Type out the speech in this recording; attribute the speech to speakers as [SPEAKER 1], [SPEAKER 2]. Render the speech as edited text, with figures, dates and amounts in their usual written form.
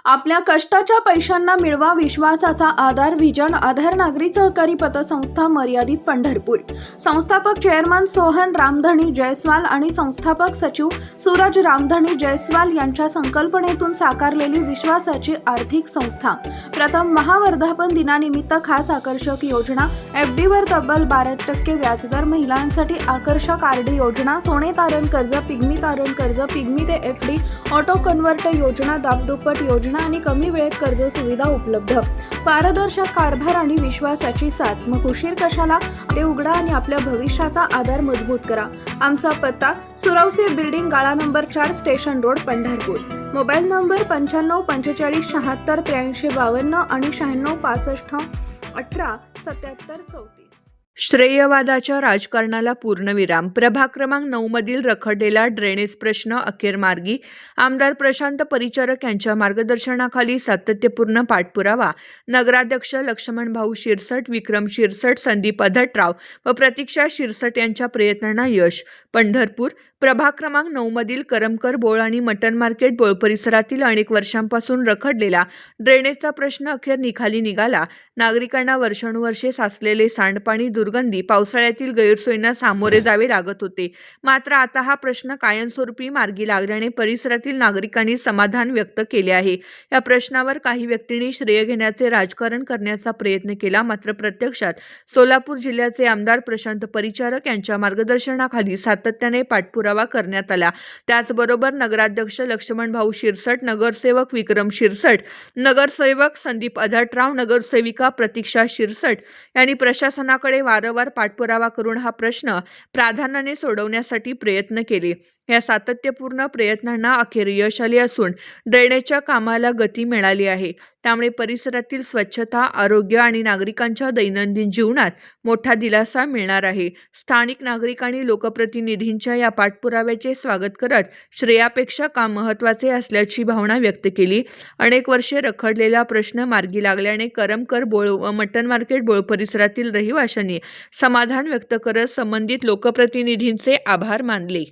[SPEAKER 1] आपल्या कष्टाच्या पैशांना मिळवा विश्वासाचा आधार. विजन आधार नागरी सहकारी पतसंस्था मर्यादित पंढरपूर. संस्थापक चेअरमन सोहन रामधणी जयस्वाल आणि संस्थापक सचिव सूरज रामधणी जयस्वाल यांच्या संकल्पनेतून साकारलेली विश्वासाची आर्थिक संस्था. प्रथम महावर्धापन दिनानिमित्त खास आकर्षक योजना. FD वर तब्बल 12% व्याजदर. महिलांसाठी आकर्षक RD योजना. सोने तारण कर्ज, पिग्मी तारण कर्ज, पिग्मी ते FD, ऑटो कन्व्हर्ट योजना, दाबदुप्पट योजना आणि कमी वेळेत कर्ज सुविधा उपलब्ध. पारदर्शक कारभार आणि विश्वासाची साथ. मग उशीर कशाला? ते उघडा आणि आपल्या भविष्याचा आधार मजबूत करा. आमचा पत्ता सुरवसे बिल्डिंग, गाळा number 4, station road, Pandharpur. Mobile number 95 45 76 83 52 आणि 96 65 18 77 34.
[SPEAKER 2] श्रेयवादाच्या राजकारणाला पूर्णविराम. प्रभाग क्रमांक 9 मधील रखडलेला ड्रेनेज प्रश्न अखेर मार्गी. आमदार प्रशांत परिचारक यांच्या मार्गदर्शनाखाली सातत्यपूर्ण पाठपुरावा. नगराध्यक्ष लक्ष्मणभाऊ शिरसट, विक्रम शिरसट, संदीप अधटराव व प्रतीक्षा शिरसट यांच्या प्रयत्नांना यश. पंढरपूर. प्रभाग क्रमांक 9 मधील करमकर बोळ आणि मटन मार्केट बोळ परिसरातील अनेक वर्षांपासून रखडलेला ड्रेनेजचा प्रश्न अखेर निकाली निघाला. नागरिकांना वर्षानुवर्षे साचलेले सांडपाणी, दुर्गंधी, पावसाळ्यातील गैरसोयींना सामोरे जावे लागत होते. मात्र आता हा प्रश्न कायमस्वरूपी मार्गी लागल्याने परिसरातील नागरिकांनी समाधान व्यक्त केले आहे. या प्रश्नावर काही व्यक्तींनी श्रेय घेण्याचे राजकारण करण्याचा प्रयत्न केला, मात्र प्रत्यक्षात सोलापूर जिल्ह्याचे आमदार प्रशांत परिचारक यांच्या मार्गदर्शनाखाली सातत्याने पाठपुरावा करण्यात आला. त्याचबरोबर नगराध्यक्ष लक्ष्मणभाऊ शिरसट, नगरसेवक विक्रम शिरसट, नगरसेवक संदीप अधटराव, नगरसेविका प्रतीक्षा शिरसट यांनी प्रशासनाकडे वारंवार पाठपुरावा करून हा प्रश्न प्राधान्याने सोडवण्यासाठी प्रयत्न केले. या सातत्यपूर्ण प्रयत्नांना अखेर यश आले असून ड्रेनेजच्या कामाला गती मिळाली आहे. त्यामुळे परिसरातील स्वच्छता, आरोग्य आणि नागरिकांच्या दैनंदिन जीवनात मोठा दिलासा मिळणार आहे. स्थानिक नागरिकांनी लोकप्रतिनिधींच्या या पाठपुराव्याचे स्वागत करत श्रेयापेक्षा काम महत्त्वाचे असल्याची भावना व्यक्त केली. अनेक वर्षे रखडलेला प्रश्न मार्गी लागल्याने करमकर बोळ व मटन मार्केट बोळ परिसरातील रहिवाशांनी समाधान व्यक्त करत संबंधित लोकप्रतिनिधींचे आभार मानले.